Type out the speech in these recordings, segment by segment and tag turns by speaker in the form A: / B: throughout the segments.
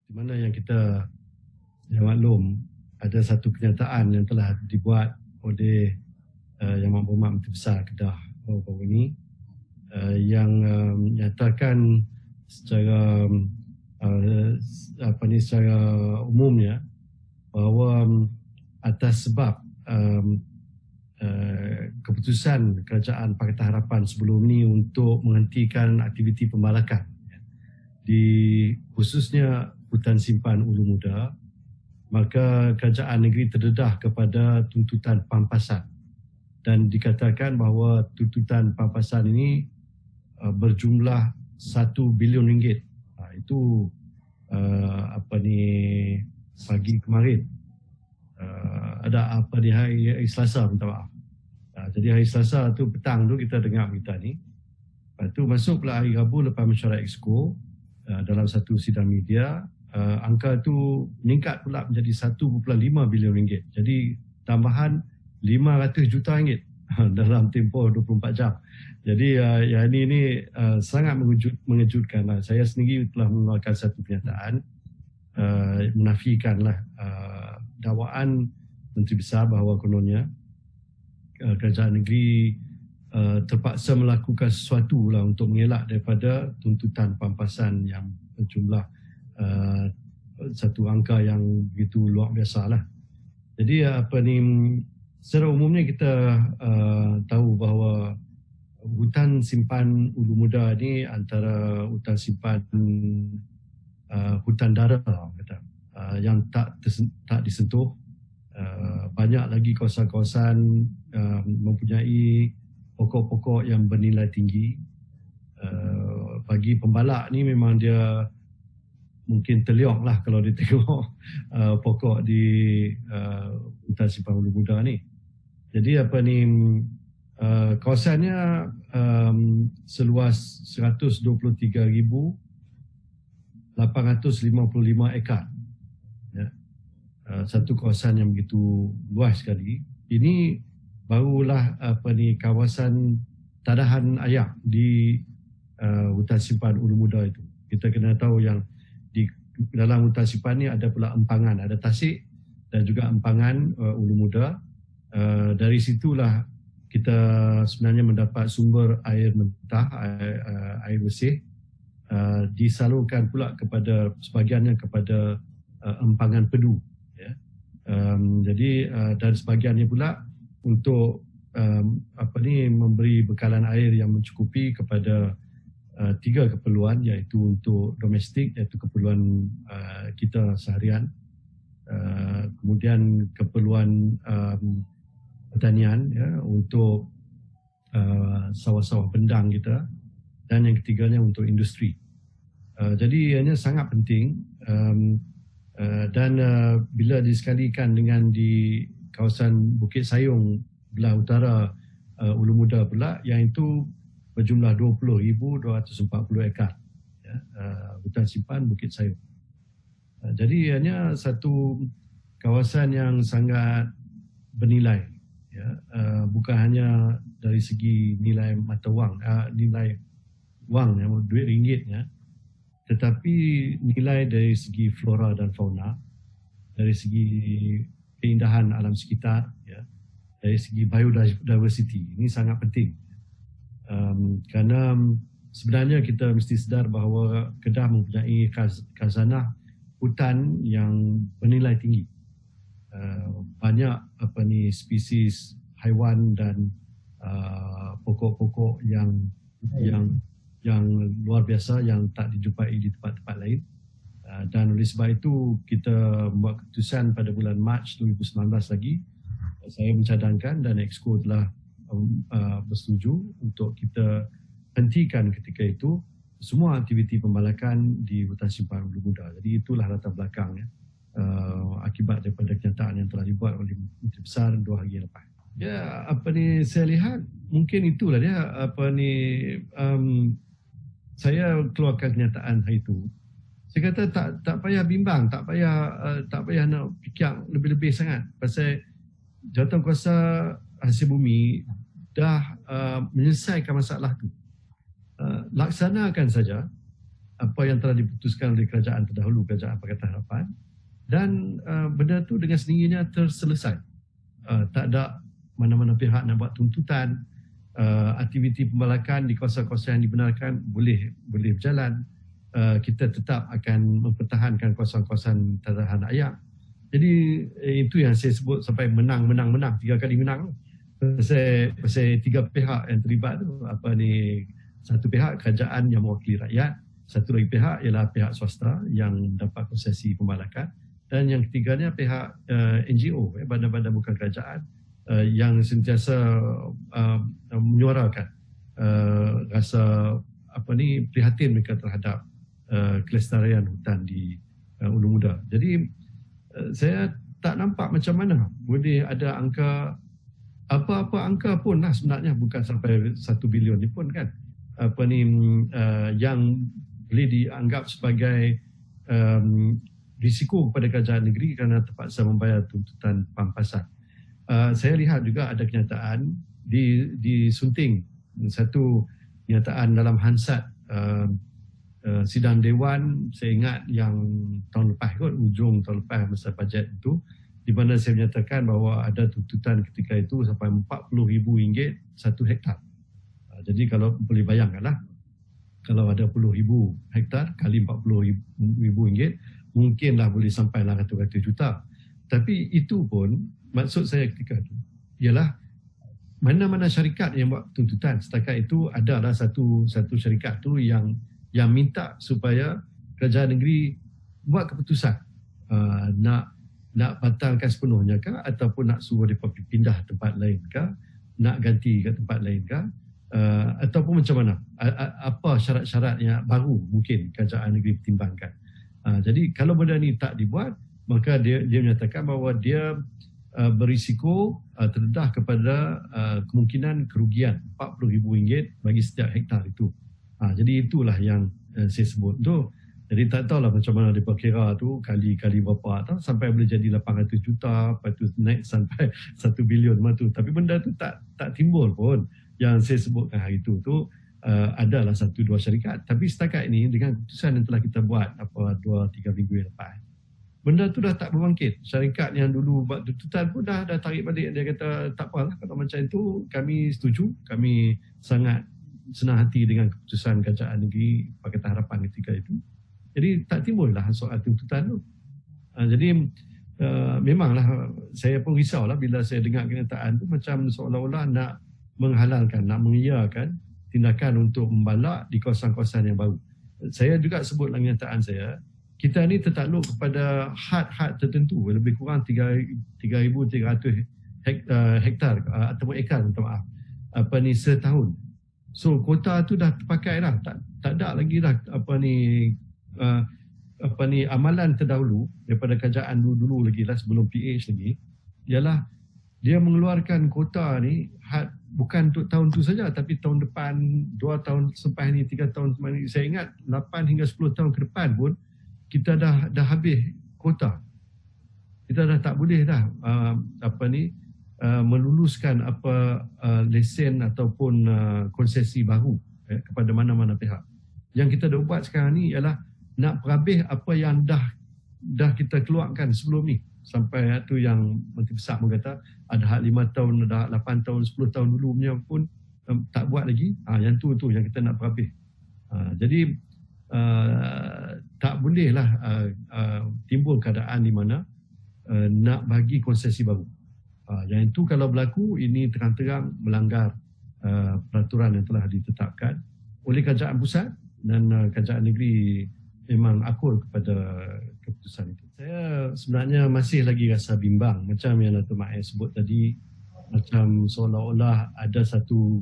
A: di mana yang kita maklum ada satu kenyataan yang telah dibuat oleh Yang Berhormat Menteri Besar Kedah baru-baru ini yang menyatakan secara secara umumnya bahawa atas sebab keputusan Kerajaan Pakatan Harapan sebelum ni untuk menghentikan aktiviti pembalakan di khususnya hutan simpan Ulu Muda, maka kerajaan negeri terdedah kepada tuntutan pampasan dan dikatakan bahawa tuntutan pampasan ini berjumlah 1 bilion ringgit. Itu pagi kemarin ada hari Selasa, minta maaf. Jadi hari Selasa tu petang tu kita dengar berita ni. Lepas tu masuk pula hari Rabu lepas mesyuarat Exco dalam satu sidang media, angka tu meningkat pula menjadi 1.5 bilion ringgit. Jadi tambahan 500 juta ringgit dalam tempoh 24 jam. Jadi yang ini sangat mengejutkan. Saya sendiri telah mengeluarkan satu pernyataan menafikanlah dakwaan Menteri Besar bahawa kononnya kerajaan negeri terpaksa melakukan sesuatu lah untuk mengelak daripada tuntutan pampasan yang berjumlah satu angka yang begitu luar biasa lah. Jadi secara umumnya kita tahu bahawa hutan simpan Ulu Muda ni antara hutan simpan hutan dara kata, yang tak disentuh. Banyak lagi kawasan-kawasan mempunyai pokok-pokok yang bernilai tinggi. Bagi pembalak ni memang dia mungkin terliok lah kalau dia tengok pokok di hutan simpan Ulu Muda ni. Jadi kawasannya seluas 123,855 ekar. Ya. Satu kawasan yang begitu luas sekali. Ini barulah kawasan tadahan ayak di hutan simpan Ulu Muda itu. Kita kena tahu yang di dalam hutan simpan ni ada pula empangan, ada tasik dan juga empangan Ulu Muda. Dari situlah kita sebenarnya mendapat sumber air mentah, air bersih, disalurkan pula kepada sebahagiannya kepada empangan Pedu. Ya. Jadi dari sebahagiannya pula untuk memberi bekalan air yang mencukupi kepada 3 keperluan, iaitu untuk domestik, iaitu keperluan kita seharian, kemudian keperluan pertanian, ya, untuk sawah-sawah bendang kita, dan yang ketiganya untuk industri. Jadi ianya sangat penting, dan bila disekalikan dengan di kawasan Bukit Sayong belah utara Ulu Muda pula, yang itu berjumlah 20,240 ekar, ya, hutan simpan Bukit Sayong. Jadi ianya satu kawasan yang sangat bernilai, ya, bukan hanya dari segi nilai mata wang, nilai wang, duit ringgitnya, tetapi nilai dari segi flora dan fauna, dari segi keindahan alam sekitar, ya, dari segi biodiversity. Ini sangat penting. Kerana sebenarnya kita mesti sedar bahawa Kedah mempunyai khazanah hutan yang bernilai tinggi. Banyak spesies haiwan dan pokok-pokok yang luar biasa yang tak dijumpai di tempat-tempat lain. Dan oleh sebab itu kita membuat keputusan pada bulan Mac 2019 lagi. Saya mencadangkan dan Exco telah bersetuju untuk kita hentikan ketika itu semua aktiviti pembalakan di hutan simpan Ulu Muda. Jadi itulah latar belakangnya, akibat daripada kenyataan yang telah dibuat oleh Menteri Besar 2 hari lepas. Ya, saya lihat mungkin itulah dia saya keluarkan kenyataan hari itu. Saya kata tak payah bimbang, tak payah nak fikir lebih-lebih sangat pasal Jawatankuasa Hasil Bumi dah menyelesaikan masalah tu. Laksanakan saja, apa yang telah diputuskan oleh kerajaan terdahulu, kerajaan Pakatan Harapan, dan benda tu dengan sendirinya terselesai. Tak ada mana-mana pihak nak buat tuntutan. Aktiviti pembalakan di kawasan-kawasan yang dibenarkan boleh berjalan. Kita tetap akan mempertahankan kawasan-kawasan tatahan rakyat. Jadi itu yang saya sebut sampai menang, 3 kali menang. Pasal 3 pihak yang terlibat tu, satu pihak kerajaan yang mewakili rakyat, satu lagi pihak ialah pihak swasta yang dapat konsesi pembalakan, dan yang ketiganya pihak NGO, badan-badan bukan kerajaan, yang sentiasa menyuarakan rasa prihatin mereka terhadap kelestarian hutan di Ulu Muda. Jadi saya tak nampak macam mana boleh ada angka, apa-apa angka pun lah sebenarnya, bukan sampai 1 bilion ni pun kan, yang boleh dianggap sebagai risiko kepada kerajaan negeri kerana terpaksa membayar tuntutan pampasan. Saya lihat juga ada kenyataan disunting satu kenyataan dalam Hansard sidang Dewan, saya ingat yang tahun lepas kot, ujung tahun lepas masa bajet itu, di mana saya menyatakan bahawa ada tuntutan ketika itu sampai RM40,000 1 hektar. Jadi kalau boleh bayangkanlah, kalau ada 10,000 hektar kali RM40,000, mungkinlah boleh sampai lah ratus-ratus juta. Tapi itu pun, maksud saya ketika itu ialah mana-mana syarikat yang buat tuntutan. Setakat itu adalah satu syarikat tu yang minta supaya kerajaan negeri buat keputusan nak batalkan sepenuhnya kah, ataupun nak suruh mereka pindah tempat lain kah, nak ganti ke tempat lain kah, ataupun macam mana, apa syarat-syarat yang baru mungkin kerajaan negeri pertimbangkan. Jadi kalau benda ni tak dibuat, maka dia menyatakan bahawa dia berisiko terdedah kepada kemungkinan kerugian RM40,000 bagi setiap hektar itu. Jadi itulah yang saya sebut tu. Jadi tak tahulah macam mana dia kira tu kali berapa tau, sampai boleh jadi 800 juta, lepas tu naik sampai 1 bilion tu. Tapi benda tu tak timbul pun. Yang saya sebutkan hari tu adalah 1-2 syarikat. Tapi setakat ini dengan keputusan yang telah kita buat 2-3 minggu yang lepas, benda tu dah tak berbangkit. Syarikat yang dulu buat tuntutan pun dah tarik balik. Dia kata tak apalah, kalau macam itu kami setuju, kami sangat senang hati dengan keputusan kerajaan negeri Pakatan Harapan ketika itu. Jadi tak timbullah soal tuntutan tu. Jadi memanglah saya pun risaulah bila saya dengar kenyataan tu, macam seolah-olah nak menghalalkan, nak mengiyakan tindakan untuk membalak di kawasan-kawasan yang baru. Saya juga sebut dalam kenyataan saya, kita ni tertakluk kepada had tertentu, lebih kurang 3,300 hektar ataupun ekar, minta maaf, setahun. So kuota tu dah terpakai dah, tak ada lagi dah amalan terdahulu daripada kerajaan dulu lagi lah, sebelum PH lagi, ialah dia mengeluarkan kuota ni bukan untuk tahun tu saja, tapi tahun depan, 2 tahun selepas ni, 3 tahun selepas ni. Saya ingat 8 hingga 10 tahun ke depan pun kita dah habis kuota. Kita dah tak boleh dah meluluskan lesen ataupun konsesi baru kepada mana-mana pihak. Yang kita dah buat sekarang ni ialah nak perhabis apa yang dah kita keluarkan sebelum ni. Sampai tu yang Menteri Besar pun kata ada hak 5 tahun, ada hak 8 tahun, 10 tahun dulu punya pun tak buat lagi. Yang tu yang kita nak perhabis. Jadi tak bolehlah timbul keadaan di mana nak bagi konsesi baru. Yang itu kalau berlaku, ini terang-terang melanggar peraturan yang telah ditetapkan oleh kerajaan pusat, dan kerajaan negeri memang akur kepada keputusan itu. Saya sebenarnya masih lagi rasa bimbang, macam yang Dato' Mak sebut tadi, macam seolah-olah ada satu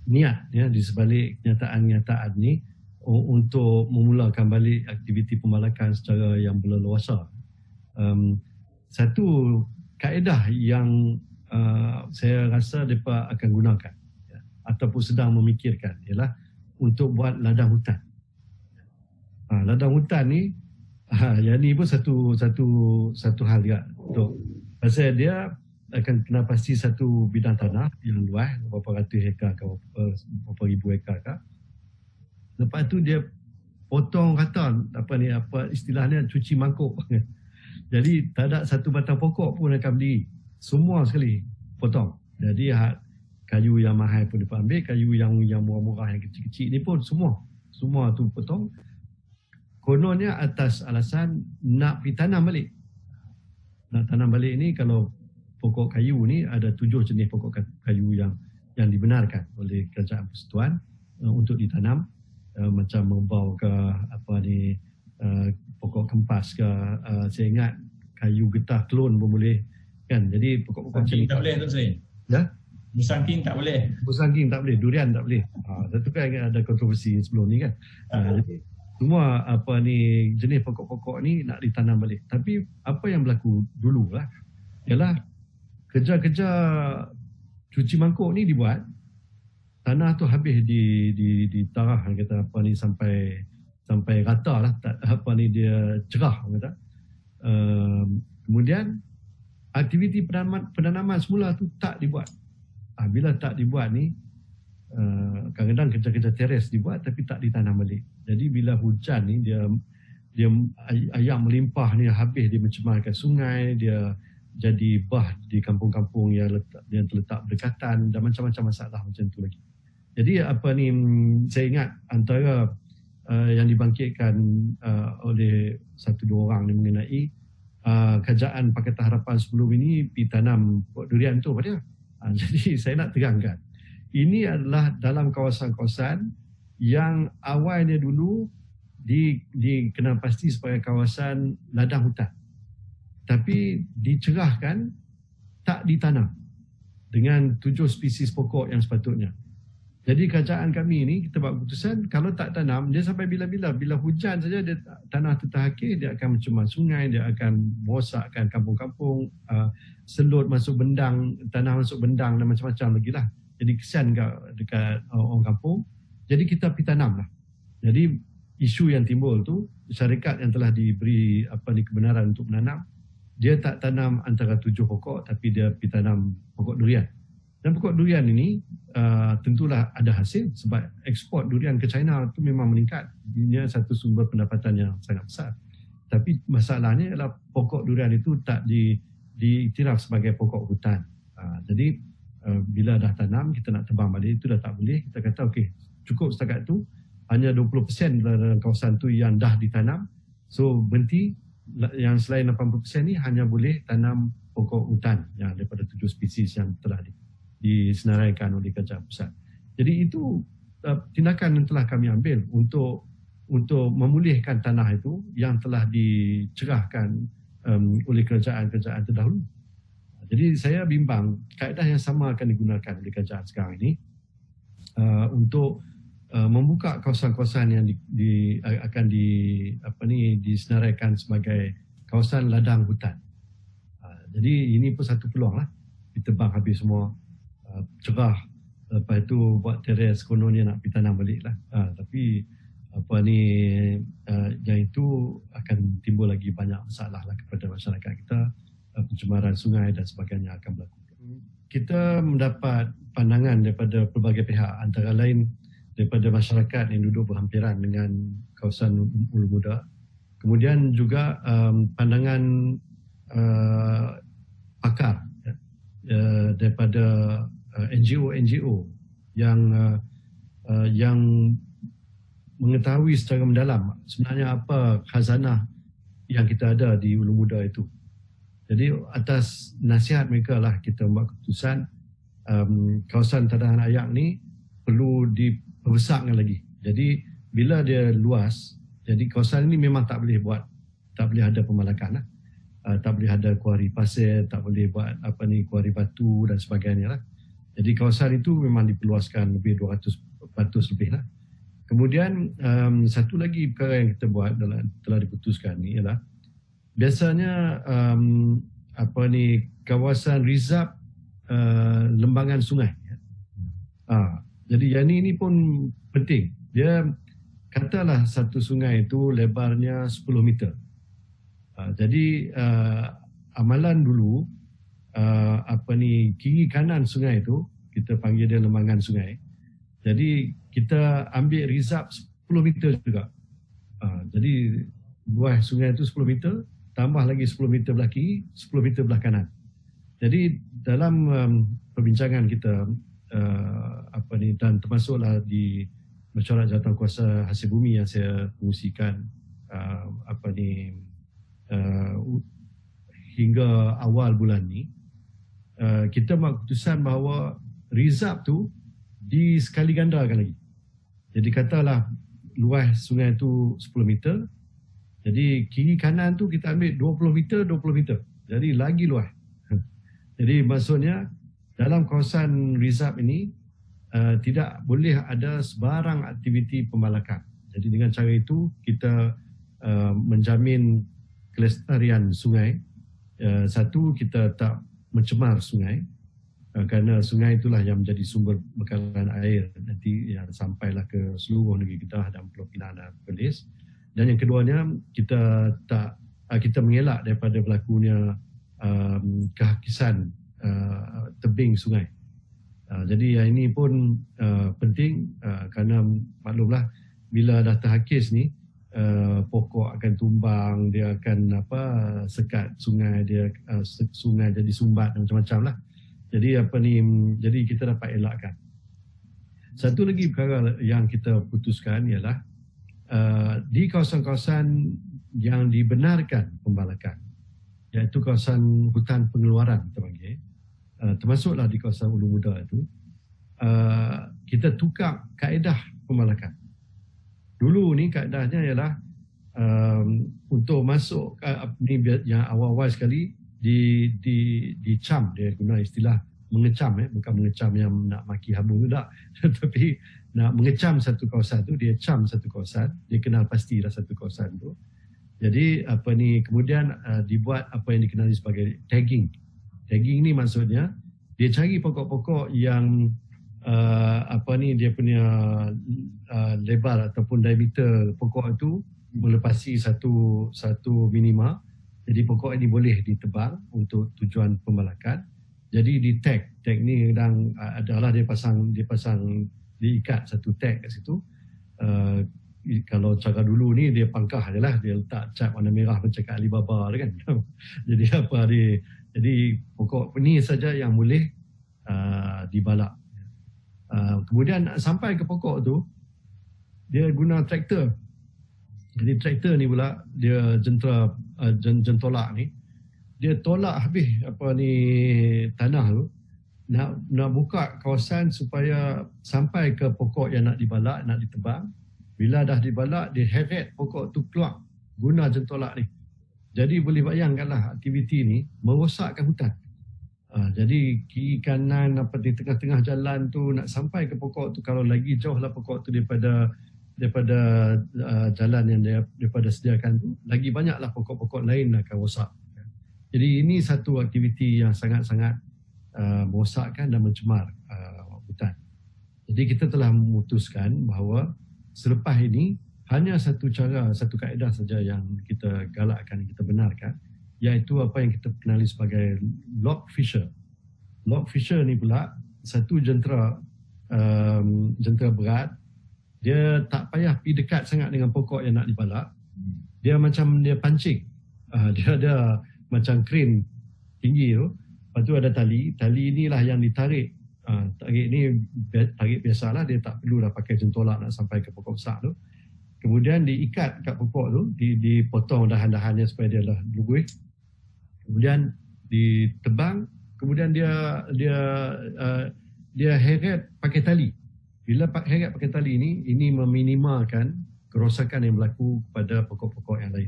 A: niat di sebalik kenyataan-kenyataan ni untuk memulakan balik aktiviti pembalakan secara yang berleluasa. Satu kaedah yang saya rasa mereka akan gunakan ataupun sedang memikirkan ialah untuk buat ladang hutan. Ladang hutan ni, yang ni pun satu hal juga. Pasal dia akan kena pasti satu bidang tanah yang luas, berapa ratus hektar ke berapa ribu hektar ke. Lepas tu dia potong rata, apa istilahnya, cuci mangkuk. Jadi tak ada satu batang pokok pun akan berdiri. Semua sekali potong. Jadi kayu yang mahal pun dia ambil, kayu yang murah-murah, yang kecil-kecil ni pun semua tu potong. Kononnya atas alasan nak pergi tanam balik. Nak tanam balik ni, kalau pokok kayu ni ada 7 jenis pokok kayu yang dibenarkan oleh Kerajaan Persekutuan untuk ditanam, macam merbau ke pokok kempas ke, saya ingat kayu getah kelon pun boleh kan. Jadi pokok-pokok macam ni
B: tak boleh, Tuan Sri.
A: Ya?
B: Musangking tak boleh.
A: Musangking tak boleh, durian tak boleh. Satu kan ada kontroversi sebelum ni kan. Jadi semua jenis pokok-pokok ni nak ditanam balik. Tapi apa yang berlaku dulu lah ialah kerja-kerja cuci mangkuk ni dibuat, tanah tu habis ditarah kata sampai rata lah, dia cerah kata. Kemudian aktiviti penanaman semula tu tak dibuat. Bila tak dibuat ni, kadang-kadang kerja-kerja teres dibuat tapi tak ditanam balik. Jadi bila hujan ni, dia air melimpah ni habis, dia mencemarkan sungai, dia jadi bah di kampung-kampung yang terletak berdekatan dan macam-macam masalah macam tu lagi. Jadi saya ingat antara yang dibangkitkan oleh 1-2 orang ni mengenai kerajaan Pakatan Harapan sebelum ini pergi tanam pokok durian tu pada. Jadi saya nak terangkan, ini adalah dalam kawasan-kawasan yang awalnya dulu dikenal pasti sebagai kawasan ladang hutan, tapi dicerahkan, tak ditanam dengan 7 spesies pokok yang sepatutnya. Jadi kerajaan kami ni, kita buat keputusan, kalau tak tanam, dia sampai bila-bila. Bila hujan saja, tanah tu terhakir, dia akan mencemar sungai, dia akan merosakkan kampung-kampung, selut masuk bendang, tanah masuk bendang dan macam-macam lagi lah. Jadi kesian dekat orang kampung. Jadi kita pergi tanam lah. Jadi isu yang timbul tu, syarikat yang telah diberi kebenaran untuk menanam, dia tak tanam antara 7 pokok, tapi dia pergi tanam pokok durian. Dan pokok durian ini tentulah ada hasil sebab ekspor durian ke China itu memang meningkat. Ini satu sumber pendapatan yang sangat besar. Tapi masalahnya ialah pokok durian itu tak diiktiraf sebagai pokok hutan. Jadi bila dah tanam, kita nak tebang balik itu dah tak boleh. Kita kata okey, cukup setakat tu. Hanya 20% dalam kawasan tu yang dah ditanam. So berhenti, yang selain 80% ni hanya boleh tanam pokok hutan yang daripada 7 spesies yang telah disenaraikan oleh Kerajaan Pusat. Jadi itu tindakan yang telah kami ambil untuk memulihkan tanah itu yang telah dicerahkan oleh kerajaan-kerajaan terdahulu. Jadi saya bimbang kaedah yang sama akan digunakan oleh kerajaan sekarang ini untuk membuka kawasan-kawasan yang akan disenaraikan sebagai kawasan ladang hutan. Jadi ini pun satu peluang lah. Ditebang habis semua, cerah, lepas itu buat teres, kononnya nak pergi tanam balik lah. Tapi yang itu akan timbul lagi banyak masalah lah kepada masyarakat kita, pencemaran sungai dan sebagainya akan berlaku. Kita mendapat pandangan daripada pelbagai pihak, antara lain daripada masyarakat yang duduk berhampiran dengan kawasan Ulu Muda. Kemudian juga pandangan pakar daripada NGO yang mengetahui secara mendalam sebenarnya apa khazanah yang kita ada di Ulu Muda itu. Jadi atas nasihat mereka lah kita buat keputusan kawasan tadahan ayak ni perlu diperbesarkan lagi. Jadi bila dia luas, jadi kawasan ini memang tak boleh ada pemalakan lah. Tak boleh ada kuari pasir, tak boleh buat kuari batu dan sebagainya lah. Jadi kawasan itu memang diperluaskan lebih 200 lebih lah. Kemudian satu lagi perkara yang kita buat telah diputuskan ni ialah biasanya kawasan rizab lembangan sungai. Jadi yang ini pun penting. Dia katalah satu sungai itu lebarnya 10 meter. Jadi amalan dulu kiri kanan sungai itu kita panggil dia lembangan sungai. Jadi kita ambil rizab 10 meter juga. Jadi luas sungai itu 10 meter, tambah lagi 10 meter belah kiri, 10 meter belah kanan. Jadi dalam perbincangan kita dan termasuklah di mesyuarat jawatankuasa hasil bumi yang saya fungsikan hingga awal bulan ni, kita buat keputusan bahawa reserve tu disekali gandakan lagi. Jadi katalah luas sungai tu 10 meter, jadi kiri kanan tu kita ambil 20 meter, 20 meter. Jadi lagi luas. Jadi maksudnya dalam kawasan reserve ini tidak boleh ada sebarang aktiviti pembalakan. Jadi dengan cara itu kita menjamin kelestarian sungai. Satu, kita tak mencemar sungai, kerana sungai itulah yang menjadi sumber bekalan air nanti yang sampailah ke seluruh negeri Kedah dan Pulau Pinang dan Perlis. Dan yang keduanya, kita mengelak daripada berlakunya kehakisan tebing sungai. Jadi yang ini pun penting kerana maklumlah bila dah terhakis ni, pokok akan tumbang, dia akan sekat sungai, sungai jadi sumbat dan macam-macam lah. Jadi kita dapat elakkan. Satu lagi perkara yang kita putuskan ialah di kawasan-kawasan yang dibenarkan pembalakan, iaitu kawasan hutan pengeluaran kita panggil, termasuklah di kawasan Ulu Muda itu, kita tukar kaedah pembalakan. Dulu ni kaedahnya ialah untuk masuk ni yang awal-awal sekali dicam, dia guna istilah mengecam, bukan mengecam yang nak maki habung tu tak, tetapi nak mengecam satu kawasan tu, dia cam satu kawasan, dia kenal pastilah satu kawasan tu. Jadi kemudian dibuat apa yang dikenali sebagai tagging. Tagging ni maksudnya dia cari pokok-pokok yang dia punya lebar ataupun diameter pokok itu melepasi satu minima. Jadi pokok ini boleh ditebang untuk tujuan pembalakan. Jadi di tag ni kadang adalah dia pasang diikat satu tag kat situ. Kalau cara dulu ni dia pangkah adalah dia letak cat warna merah macam kat Alibaba tu kan. Jadi pokok ni saja yang boleh dibalak. Kemudian sampai ke pokok tu dia guna traktor. Jadi traktor ni pula dia jentolak ni, dia tolak habis tanah tu, nak buka kawasan supaya sampai ke pokok yang nak dibalak, nak ditebang. Bila dah dibalak, dia heret pokok tu keluar guna jentolak ni. Jadi boleh bayangkanlah aktiviti ni merosakkan hutan. Jadi kiri kanan di tengah-tengah jalan tu nak sampai ke pokok tu, kalau lagi jauh lah pokok tu daripada jalan yang daripada sediakan tu, lagi banyaklah pokok-pokok lain akan rosak. Jadi ini satu aktiviti yang sangat-sangat merosakkan dan mencemar hutan. Jadi kita telah memutuskan bahawa selepas ini hanya satu cara, satu kaedah saja yang kita galakkan, kita benarkan, iaitu apa yang kita kenali sebagai log fissure. Log fissure ni pula satu jentera berat. Dia tak payah pergi dekat sangat dengan pokok yang nak dibalak. Dia macam dia pancing. Dia ada macam crane tinggi tu. Lepas tu ada tali. Tali inilah yang ditarik. Tarik ni tarik biasalah. Dia tak perlulah pakai jentolak nak sampai ke pokok besar tu. Kemudian diikat kat pokok tu. Dipotong dahan-dahannya supaya dia lah luguh. Kemudian ditebang. Kemudian dia heret pakai tali. Bila heret pakai tali ini meminimalkan kerosakan yang berlaku pada pokok-pokok yang lain.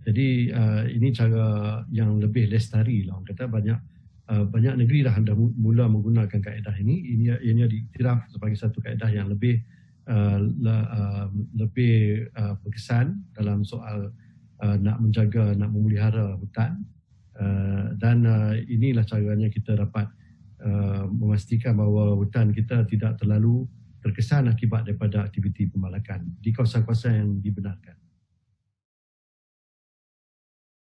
A: Jadi ini cara yang lebih lestari lah. Orang kata banyak negeri dah mula menggunakan kaedah ini. Ianya diiktiraf sebagai satu kaedah yang lebih berkesan dalam soal nak menjaga, nak memelihara hutan. Dan inilah caranya kita dapat memastikan bahawa hutan kita tidak terlalu terkesan akibat daripada aktiviti pembalakan di kawasan-kawasan yang dibenarkan.